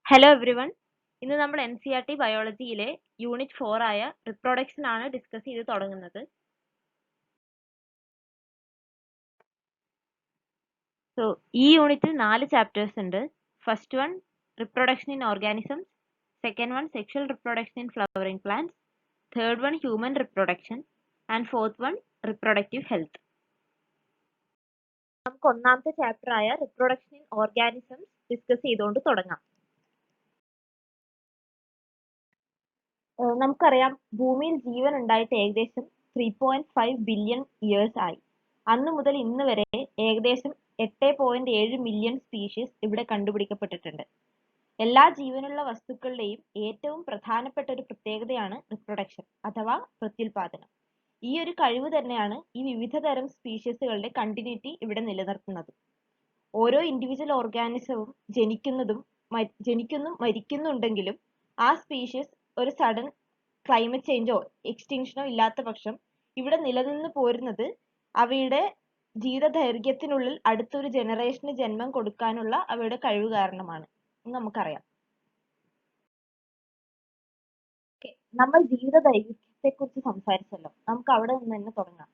Hello everyone. ഇന്ന് നമ്മൾ NCERT ബയോളജിയിലെ unit 4 ആയ റിപ്രൊഡക്ഷൻ ആണ് ഡിസ്കസ് ചെയ്ത് തുടങ്ങുന്നത്. സോ ഈ യൂണിറ്റിൽ 4 ചാപ്റ്റേഴ്സ് ഉണ്ട്. First one reproduction in organisms, second one sexual reproduction in flowering plants, third one human reproduction and fourth one reproductive health. നമുക്ക് ഒന്നാമത്തെ ചാപ്റ്റർ ആയ റിപ്രൊഡക്ഷൻ ഇൻ ഓർഗാനിസംസ് ഡിസ്കസ് ചെയ്തുകൊണ്ട് തുടങ്ങാം. നമുക്കറിയാം ഭൂമിയിൽ ജീവൻ ഉണ്ടായിട്ട് ഏകദേശം 3.5 ബില്യൺ ഇയേഴ്സ് ആയി. അന്ന് മുതൽ ഇന്ന് വരെ ഏകദേശം 8.7 മില്യൺ സ്പീഷീസ് ഇവിടെ കണ്ടുപിടിക്കപ്പെട്ടിട്ടുണ്ട്. എല്ലാ ജീവനുള്ള വസ്തുക്കളുടെയും ഏറ്റവും പ്രധാനപ്പെട്ട ഒരു പ്രത്യേകതയാണ് റിപ്രൊഡക്ഷൻ അഥവാ പ്രത്യുൽപാദനം. ഈ ഒരു കഴിവ് തന്നെയാണ് ഈ വിവിധ തരം സ്പീഷീസുകളുടെ കണ്ടിന്യൂറ്റി ഇവിടെ നിലനിർത്തുന്നത്. ഓരോ ഇൻഡിവിജ്വൽ ഓർഗാനിസവും ജനിക്കുന്നതും മരിക്കുന്നുണ്ടെങ്കിലും ആ സ്പീഷീസ് ഒരു സഡൻ ക്ലൈമറ്റ് ചേഞ്ചോ എക്സ്റ്റിങ്ഷനോ ഇല്ലാത്ത പക്ഷം ഇവിടെ നിലനിന്ന് പോരുന്നത് അവയുടെ ജീവിത ദൈർഘ്യത്തിനുള്ളിൽ അടുത്തൊരു ജനറേഷന് ജന്മം കൊടുക്കാനുള്ള അവയുടെ കഴിവ് കാരണമാണ് എന്ന് നമുക്കറിയാം. നമ്മൾ ജീവിത ദൈർഘ്യത്തെ കുറിച്ച് സംസാരിച്ചല്ലോ, നമുക്ക് അവിടെ നിന്ന് തന്നെ തുടങ്ങാം.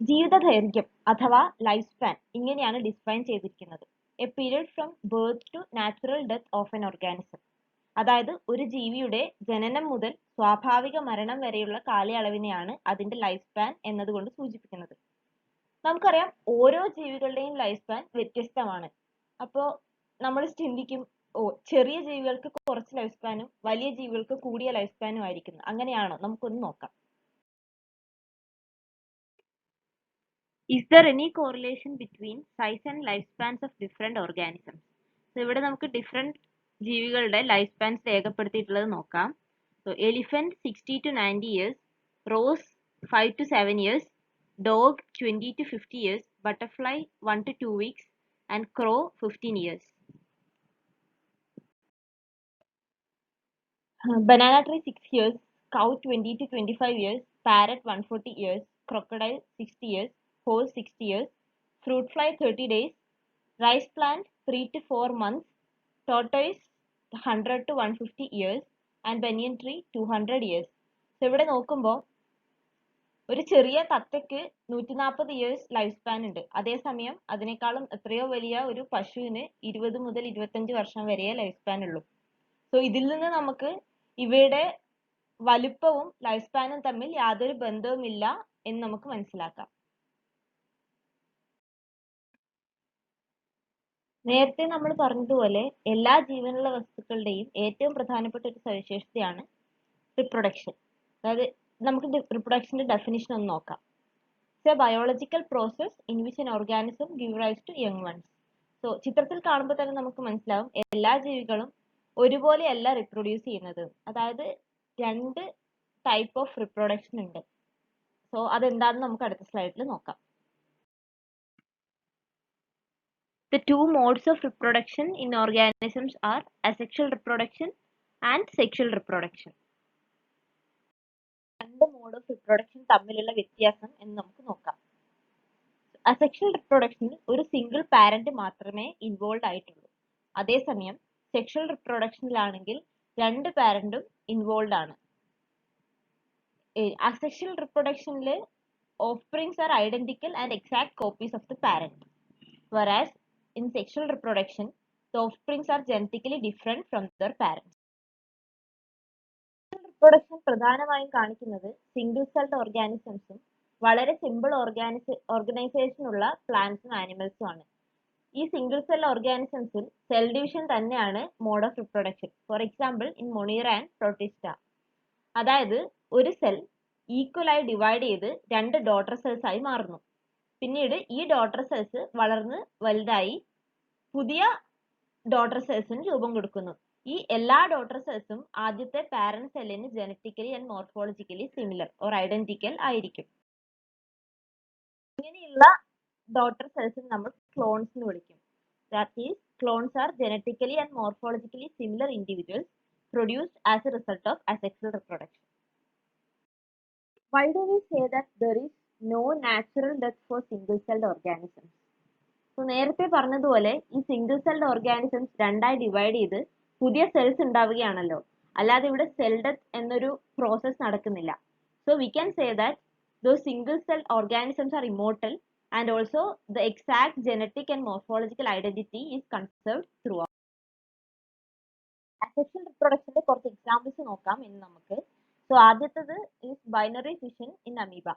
ജീവിത ദൈർഘ്യം അഥവാ ലൈഫ് സ്പാൻ ഇങ്ങനെയാണ് ഡിഫൈൻ ചെയ്തിരിക്കുന്നത്: a period from birth to natural death of an organism. അതായത് ഒരു ജീവിയുടെ ജനനം മുതൽ സ്വാഭാവിക മരണം വരെയുള്ള കാലയളവിനെയാണ് അതിന്റെ ലൈഫ് സ്പാൻ എന്നതുകൊണ്ട് സൂചിപ്പിക്കുന്നത്. നമുക്കറിയാം ഓരോ ജീവികളുടെയും ലൈഫ് സ്പാൻ വ്യത്യസ്തമാണ്. അപ്പോൾ നമ്മൾ ചിന്തിക്കും, ചെറിയ ജീവികൾക്ക് കുറച്ച് ലൈഫ് സ്പാനും വലിയ ജീവികൾക്ക് കൂടിയ ലൈഫ് സ്പാനും ആയിരിക്കുന്നു. അങ്ങനെയാണോ? നമുക്കൊന്ന് നോക്കാം. Is there any correlation between size and lifespans of different organisms? So ഇവിടെ നമുക്ക് ഡിഫറെന്റ് ജീവികളുടെ ലൈഫ് സ്പാൻസ് രേഖപ്പെടുത്തിയിട്ടുള്ളത് നോക്കാം. So elephant 60 to 90 years, rose 5 to 7 years, dog 20 to 50 years, butterfly 1 to 2 weeks, and crow 15 years. Banana tree 6 years, cow 20 to 25 years, parrot 140 years, crocodile 60 years, horse 60 years, fruit fly 30 days, rice plant 3 to 4 months, tortoise 100 to 150 years, and banyan tree 200 years. So ഇവിടെ നോക്കുമ്പോൾ ഒരു ചെറിയ തത്തയ്ക്ക് 140 years life span ഉണ്ട്. അതേസമയം അതിനേക്കാളും എത്രയോ വലിയ ഒരു പശുവിന് 20 മുതൽ 25 വർഷം വരെ ലൈഫ് സ്പാൻ ഉള്ളൂ. സോ ഇതിൽ നിന്ന് നമുക്ക് ഇവയുടെ വലുപ്പവും ലൈഫ് സ്പാനും തമ്മിൽ യാതൊരു ബന്ധവുമില്ല എന്ന് നമുക്ക് മനസ്സിലാക്കാം. നേരത്തെ നമ്മൾ പറഞ്ഞതുപോലെ എല്ലാ ജീവനുള്ള വസ്തുക്കളുടെയും ഏറ്റവും പ്രധാനപ്പെട്ട ഒരു സവിശേഷതയാണ് റിപ്രൊഡക്ഷൻ. അതായത് നമുക്ക് റിപ്രൊഡക്ഷന്റെ ഡെഫിനിഷൻ ഒന്ന് നോക്കാം. It's a biological process in which an organism give rise to young ones. So ചിത്രത്തിൽ കാണുമ്പോൾ തന്നെ നമുക്ക് മനസ്സിലാവും എല്ലാ ജീവികളും ഒരുപോലെയല്ല റിപ്രൊഡ്യൂസ് ചെയ്യുന്നത്. അതായത് രണ്ട് ടൈപ്പ് ഓഫ് റിപ്രൊഡക്ഷൻ ഉണ്ട്. സോ അതെന്താണെന്ന് നമുക്ക് അടുത്ത സ്ലൈഡിൽ നോക്കാം. The two modes of reproduction in organisms are asexual reproduction and sexual reproduction. രണ്ട് മോഡ് ഓഫ് റിപ്രൊഡക്ഷൻ തമ്മിലുള്ള വ്യത്യാസം എന്ന് നമുക്ക് നോക്കാം. അസെക്ഷൽ റിപ്രൊഡക്ഷനിൽ ഒരു സിംഗിൾ പാരന്റ് മാത്രമേ ഇൻവോൾവ് ആയിട്ടുള്ളൂ. അതേസമയം സെക്ഷൽ റിപ്രൊഡക്ഷനിലാണെങ്കിൽ രണ്ട് പാരന്റും ഇൻവോൾവ് ആണ്. അസെക്ഷൽ റിപ്രൊഡക്ഷനിൽ offsprings are identical and exact copies of the parent, whereas in sexual reproduction the offsprings are genetically different from their parents. Reproduction പ്രധാനമായും കാണിക്കുന്നത് സിംഗിൾ സെൽഡ് ഓർഗാനിസംസും വളരെ സിമ്പിൾ ഓർഗനൈസേഷൻ ഉള്ള പ്ലാന്റ്സും ആനിമൽസും ആണ്. ഈ സിംഗിൾ സെൽ ഓർഗാനിസംസിൽ സെൽ ഡിവിഷൻ തന്നെയാണ് mode of reproduction. For example in Monera and Protista. അതായത് ഒരു സെൽ ഈക്വൽ ആയി ഡിവൈഡ് ചെയ്ത് രണ്ട് ഡോട്ടർ സെൽസ് ആയി മാറുന്നു. പിന്നീട് ഈ ഡോട്ടർ സെൽസ് വളർന്ന് വലുതായി പുതിയ ഡോട്ടർ സെൽസിന് രൂപം കൊടുക്കുന്നു. ഈ എല്ലാ ഡോട്ടർ സെൽസും ആദ്യത്തെ പാരന്റ് സെല്ലിന് genetically and morphologically similar or identical ആയിരിക്കും. ഇങ്ങനെയുള്ള ഡോട്ടർ സെൽസിന് നമ്മൾ ക്ലോൺസ് എന്ന് വിളിക്കും. That is clones are genetically and morphologically similar individuals produced as a result of asexual reproduction. Why do we say that there is no natural death for single-celled organisms? So നേരത്തെ പറഞ്ഞതുപോലെ ഈ single celled organisms രണ്ടായി divide ചെയ്ത് പുതിയ cells ഉണ്ടാവുകയാണല്ലോ, അല്ലാതെ ഇവിടെ cell death എന്നൊരു process നടക്കുന്നില്ല. So we can say that those single cell organisms are immortal and also the exact genetic and morphological identity is conserved throughout. Asexual reproduction കുറച്ച് examples നോക്കാം ഇനി നമുക്ക്. സോ ആദ്യത്തേത് is binary fission in amoeba.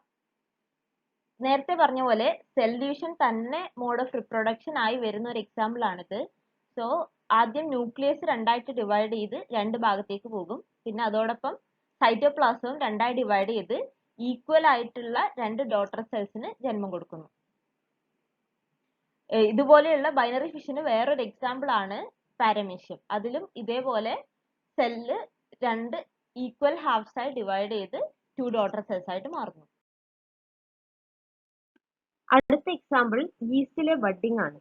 നേരത്തെ പറഞ്ഞ പോലെ cell division തന്നെ mode of reproduction ആയി വരുന്ന ഒരു എക്സാമ്പിൾ ആണിത്. സോ ആദ്യം ന്യൂക്ലിയസ് രണ്ടായിട്ട് ഡിവൈഡ് ചെയ്ത് രണ്ട് ഭാഗത്തേക്ക് പോകും, പിന്നെ അതോടൊപ്പം സൈറ്റോപ്ലാസവും രണ്ടായി ഡിവൈഡ് ചെയ്ത് ഈക്വൽ ആയിട്ടുള്ള രണ്ട് ഡോട്ടർ സെൽസിന് ജന്മം കൊടുക്കുന്നു. ഇതുപോലെയുള്ള ബൈനറി ഫിഷന് വേറൊരു എക്സാമ്പിൾ ആണ് പാരമീഷ്യം. അതിലും ഇതേപോലെ സെല്ല് രണ്ട് ഈക്വൽ ഹാഫ്സ് ആയി ഡിവൈഡ് ചെയ്ത് 2 ഡോട്ടർ സെൽസ് ആയിട്ട് മാറുന്നു. അടുത്ത എക്സാമ്പിൾ ഈസ്റ്റിലെ ബഡ്ഡിംഗ് ആണ്.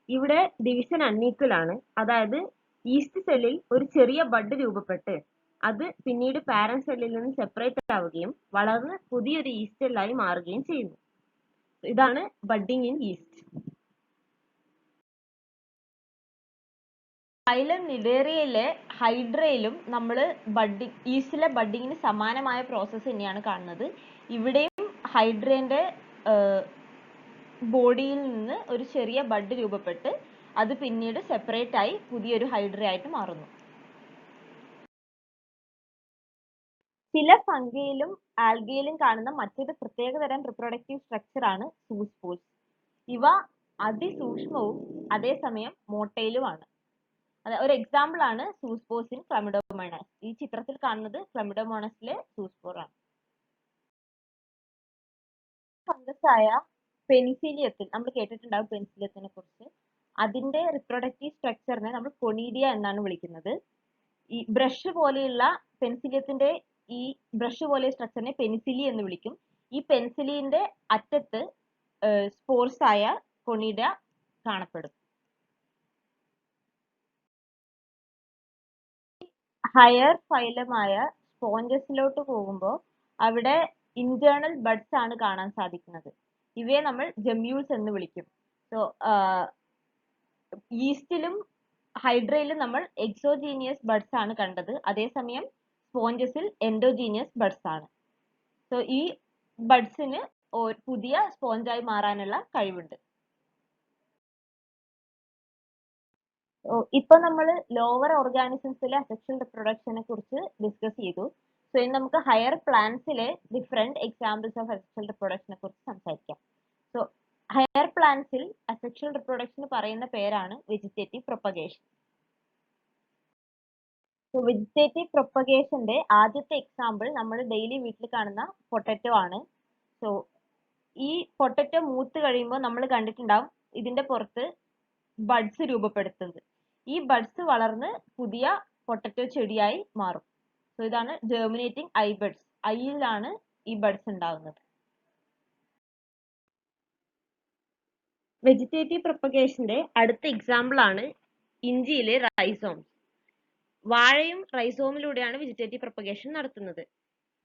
ഇവിടെ ഡിവിഷൻ അൺഈക്വൽ ആണ്, അതായത് ഈസ്റ്റ് സെല്ലിൽ ഒരു ചെറിയ ബഡ് രൂപപ്പെട്ട് അത് പിന്നീട് പാരന്റ് സെല്ലിൽ നിന്ന് സെപ്പറേറ്റ് ആവുകയും വളർന്ന് പുതിയൊരു ഈസ്റ്റ് സെല്ലായി മാറുകയും ചെയ്യുന്നു. ഇതാണ് ബഡ്ഡിംഗ് ഇൻ ഈസ്റ്റ്. ഫൈലം നിഡേറിയയിലെ ഹൈഡ്രയിലും നമ്മൾ ഈസ്റ്റിലെ ബഡ്ഡിങ്ങിന് സമാനമായ പ്രോസസ്സ് തന്നെയാണ് കാണുന്നത്. ഇവിടെയും ഹൈഡ്രേന്റെ ബോഡിയിൽ നിന്ന് ഒരു ചെറിയ ബഡ് രൂപപ്പെട്ട് അത് പിന്നീട് സെപ്പറേറ്റ് ആയി പുതിയൊരു ഹൈഡ്ര ആയിട്ട് മാറുന്നു. ചില ഫംഗയിലും ആൽഗയിലും കാണുന്ന മറ്റൊരു പ്രത്യേകതരം റിപ്രൊഡക്റ്റീവ് സ്ട്രക്ചർ ആണ് സൂസ്പോൾസ്. ഇവ അതിസൂക്ഷ്മവും അതേസമയം മോട്ടയിലുമാണ്. ഒരു എക്സാമ്പിൾ ആണ് സൂസ്പോസ് ഇൻ ക്ലമിഡോമോണാസ്. ഈ ചിത്രത്തിൽ കാണുന്നത് ക്ലമിഡോമോണസിലെ സൂസ്പോർ ആണ്. ഫംഗസ് ആയ പെനിസിലിയത്തിൽ നമ്മൾ കേട്ടിട്ടുണ്ടാവും പെനിസിലിയത്തിനെ കുറിച്ച്. അതിന്റെ റിപ്രൊഡക്റ്റീവ് സ്ട്രക്ചറിനെ നമ്മൾ കൊണീഡിയ എന്നാണ് വിളിക്കുന്നത്. ഈ ബ്രഷ് പോലെയുള്ള പെൻസിലിയത്തിന്റെ ഈ ബ്രഷ് പോലെ സ്ട്രക്ചറിനെ പെനിസിലി എന്ന് വിളിക്കും. ഈ പെൻസിലിന്റെ അറ്റത്ത് സ്പോർസ് ആയ കൊണീഡിയ കാണപ്പെടും. ഹയർ ഫൈലമായ സ്പോഞ്ചസിലോട്ട് പോകുമ്പോൾ അവിടെ ഇന്റേണൽ ബഡ്സ് ആണ് കാണാൻ സാധിക്കുന്നത്. ഇവയെ നമ്മൾ ജെമ്യൂൾസ് എന്ന് വിളിക്കും. സോ ഈസ്റ്റിലും ഹൈഡ്രയിലും നമ്മൾ എക്സോജീനിയസ് ബഡ്സ് ആണ് കണ്ടത്, അതേസമയം സ്പോഞ്ചസിൽ എൻഡോജീനിയസ് ബഡ്സ് ആണ്. സോ ഈ ബഡ്സിന് പുതിയ സ്പോഞ്ചായി മാറാനുള്ള കഴിവുണ്ട്. ഇപ്പൊ നമ്മൾ ലോവർ ഓർഗാനിസംസിലെ അസെക്ഷൽ റിപ്രൊഡക്ഷനെ കുറിച്ച് ഡിസ്കസ് ചെയ്തു. സോ ഇനി നമുക്ക് ഹയർ പ്ലാന്റ്സിലെ ഡിഫറെന്റ് എക്സാമ്പിൾസ് ഓഫ് അസെക്ഷൽ റിപ്രൊഡക്ഷനെ കുറിച്ച് സംസാരിക്കാം. സോ ഹയർ പ്ലാന്റ്സിൽ അസെക്ഷൽ റിപ്രൊഡക്ഷൻ പറയുന്ന പേരാണ് വെജിറ്റേറ്റീവ് പ്രൊപ്പഗേഷൻ. സോ വെജിറ്റേറ്റീവ് പ്രൊപ്പഗേഷന്റെ ആദ്യത്തെ എക്സാമ്പിൾ നമ്മൾ ഡെയിലി വീട്ടിൽ കാണുന്ന പൊട്ടറ്റോ ആണ്. സോ ഈ പൊട്ടറ്റോ മൂത്ത് കഴിയുമ്പോൾ നമ്മൾ കണ്ടിട്ടുണ്ടാവും ഇതിന്റെ പുറത്ത് ബഡ്സ് രൂപപ്പെടുത്തുന്നത്. ഈ ബഡ്സ് വളർന്ന് പുതിയ പൊട്ടറ്റോ ചെടിയായി മാറും. സോ ഇതാണ് ജെർമിനേറ്റിംഗ് ഐ ബഡ്സ്. ഐയിലാണ് ഈ ബഡ്സ് ഉണ്ടാവുന്നത്. വെജിറ്റേറ്റീവ് പ്രൊപ്പഗേഷന്റെ അടുത്ത എക്സാമ്പിൾ ആണ് ഇഞ്ചിയിലെ റൈസോംസ്. വാഴയും റൈസോമിലൂടെയാണ് വെജിറ്റേറ്റീവ് പ്രൊപ്പഗേഷൻ നടത്തുന്നത്.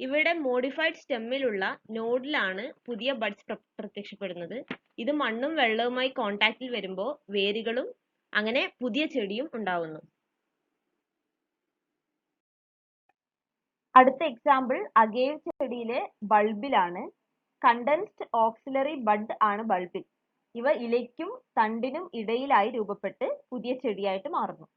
ഇവിടെ മോഡിഫൈഡ് സ്റ്റെമ്മിലുള്ള നോഡിലാണ് പുതിയ ബഡ്സ് പ്രത്യക്ഷപ്പെടുന്നത്. ഇത് മണ്ണും വെള്ളവുമായി കോണ്ടാക്റ്റിൽ വരുമ്പോൾ വേരുകളും അങ്ങനെ പുതിയ ചെടിയും ഉണ്ടാവുന്നു. അടുത്ത എക്സാമ്പിൾ അഗേവ് ചെടിയിലെ ബൾബിലാണ്. കണ്ടൻസ്ഡ് ഓക്സിലറി ബഡ് ആണ് ബൾബിൽ. ഇവ ഇലയ്ക്കും തണ്ടിനും ഇടയിലായി രൂപപ്പെട്ട് പുതിയ ചെടിയായിട്ട് മാറുന്നു.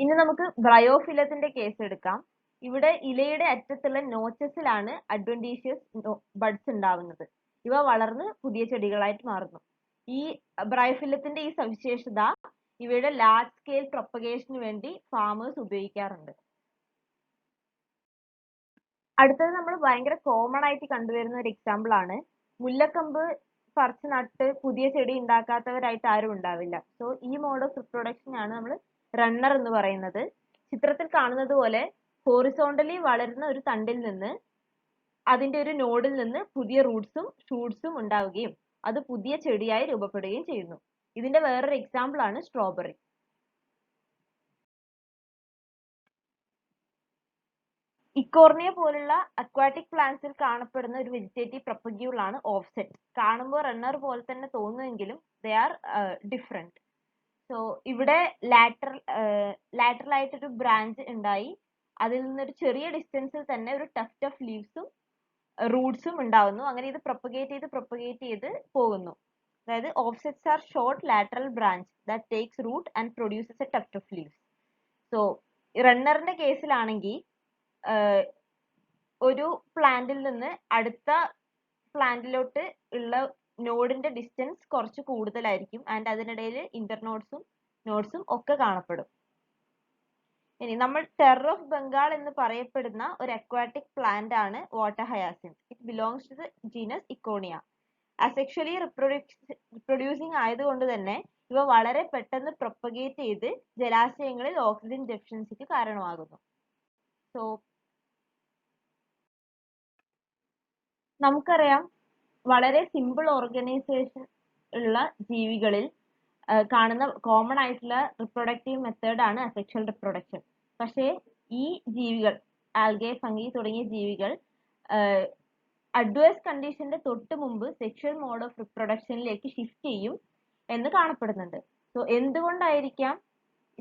ഇനി നമുക്ക് ബ്രയോഫിലത്തിന്റെ കേസ് എടുക്കാം. ഇവിടെ ഇലയുടെ അറ്റത്തുള്ള നോച്ചസിലാണ് അഡ്വന്റീഷ്യസ് ബഡ്സ് ഉണ്ടാവുന്നത്. ഇവ വളർന്ന് പുതിയ ചെടികളായിട്ട് മാറുന്നു. ഈ ബ്രയോഫിലത്തിന്റെ ഈ സവിശേഷത ഇവയുടെ ലാർജ് സ്കെയിൽ പ്രൊപ്പഗേഷന് വേണ്ടി ഫാമേഴ്സ് ഉപയോഗിക്കാറുണ്ട്. അടുത്തത് നമ്മൾ ഭയങ്കര കോമൺ ആയിട്ട് കണ്ടുവരുന്ന ഒരു എക്സാമ്പിൾ ആണ്. മുല്ലക്കമ്പ് പറിച്ച് നട്ട് പുതിയ ചെടി ഉണ്ടാക്കാത്തവരായിട്ട് ആരും ഉണ്ടാവില്ല. സോ ഈ മോഡ് ഓഫ് റിപ്രൊഡക്ഷൻ ആണ് നമ്മൾ റണ്ണർ എന്ന് പറയുന്നത്. ചിത്രത്തിൽ കാണുന്നത് പോലെ ഹോറിസോണ്ടലി വളരുന്ന ഒരു തണ്ടിൽ നിന്ന് അതിന്റെ ഒരു നോഡിൽ നിന്ന് പുതിയ റൂട്ട്സും ഷൂട്ട്സും ഉണ്ടാവുകയും അത് പുതിയ ചെടിയായി രൂപപ്പെടുകയും ചെയ്യുന്നു. ഇതിന്റെ വേറൊരു എക്സാമ്പിൾ ആണ് സ്ട്രോബെറി. ഇക്കോർണിയ പോലുള്ള അക്വാറ്റിക് പ്ലാന്റ്സിൽ കാണപ്പെടുന്ന ഒരു വെജിറ്റേറ്റീവ് പ്രൊപ്പഗ്യൂൾ ആണ് ഓഫ്സെറ്റ്. കാണുമ്പോൾ റണ്ണർ പോലെ തന്നെ തോന്നുമെങ്കിലും ദേ ആർ ഡിഫറെന്റ്. സോ ഇവിടെ ലാറ്ററൽ ആയിട്ടൊരു ബ്രാഞ്ച് ഉണ്ടായി, അതിൽ നിന്നൊരു ചെറിയ ഡിസ്റ്റൻസിൽ തന്നെ ഒരു ടഫ്റ്റ് ഓഫ് ലീവ്സും റൂട്ട്സും ഉണ്ടാവുന്നു. അങ്ങനെ ഇത് പ്രൊപ്പഗേറ്റ് ചെയ്ത് പോകുന്നു. അതായത് offsets are short lateral branch that takes root and produces a tuft of leaves. So റണ്ണറിന്റെ കേസിലാണെങ്കിൽ ഒരു പ്ലാന്റിൽ നിന്ന് അടുത്ത പ്ലാന്റിലോട്ട് ഉള്ള നോഡിന്റെ ഡിസ്റ്റൻസ് കുറച്ച് കൂടുതലായിരിക്കും ആൻഡ് അതിനിടയിൽ നോഡ്സും ഒക്കെ കാണപ്പെടും. ഇനി നമ്മൾ ടെറർ ഓഫ് ബംഗാൾ എന്ന് പറയപ്പെടുന്ന ഒരു അക്വാറ്റിക് പ്ലാന്റ് ആണ് water hyacinth. It belongs to the genus ഇക്കോണിയ. അസെക്ഷലി റിപ്രൊഡ്യൂസിങ് ആയതുകൊണ്ട് തന്നെ ഇവ വളരെ പെട്ടെന്ന് പ്രൊപ്പഗേറ്റ് ചെയ്ത് ജലാശയങ്ങളിൽ ഓക്സിജൻ ഡെഫിഷ്യൻസിക്ക് കാരണമാകുന്നു. സോ നമുക്കറിയാം, വളരെ സിമ്പിൾ ഓർഗനൈസേഷൻ ഉള്ള ജീവികളിൽ കാണുന്ന കോമൺ ആയിട്ടുള്ള റിപ്രൊഡക്റ്റീവ് മെത്തേഡ് ആണ് അസെക്ഷൽ റിപ്രൊഡക്ഷൻ. പക്ഷേ ഈ ജീവികൾ, ആൽഗെ, ഫംഗി തുടങ്ങിയ ജീവികൾ അഡ്വേഴ്സ് കണ്ടീഷന്റെ തൊട്ട് മുമ്പ് സെക്ഷൽ മോഡ് ഓഫ് റിപ്രൊഡക്ഷനിലേക്ക് ഷിഫ്റ്റ് ചെയ്യും എന്ന് കാണപ്പെടുന്നുണ്ട്. സോ എന്തുകൊണ്ടായിരിക്കാം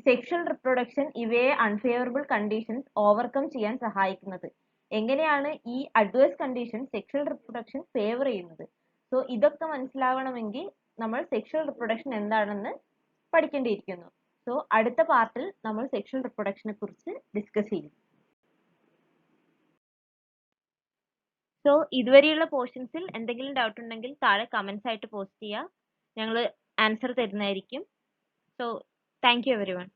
സെക്ഷൽ റിപ്രൊഡക്ഷൻ ഇവയെ അൺഫേവറബിൾ കണ്ടീഷൻസ് ഓവർകം ചെയ്യാൻ സഹായിക്കുന്നത്? എങ്ങനെയാണ് ഈ adverse condition sexual reproduction favour ചെയ്യുന്നത്? സോ ഇതൊക്കെ മനസ്സിലാവണമെങ്കിൽ നമ്മൾ സെക്ഷൽ റിപ്രൊഡക്ഷൻ എന്താണെന്ന് പഠിക്കേണ്ടിയിരിക്കുന്നു. സോ അടുത്ത പാർട്ടിൽ നമ്മൾ സെക്ഷൽ റിപ്രൊഡക്ഷനെ കുറിച്ച് ഡിസ്കസ് ചെയ്യും. സോ ഇതുവരെയുള്ള പോർഷൻസിൽ എന്തെങ്കിലും ഡൗട്ട് ഉണ്ടെങ്കിൽ താഴെ കമന്റ്സ് ആയിട്ട് പോസ്റ്റ് ചെയ്യുക, ഞങ്ങൾ ആൻസർ തരുന്നതായിരിക്കും. So thank you everyone.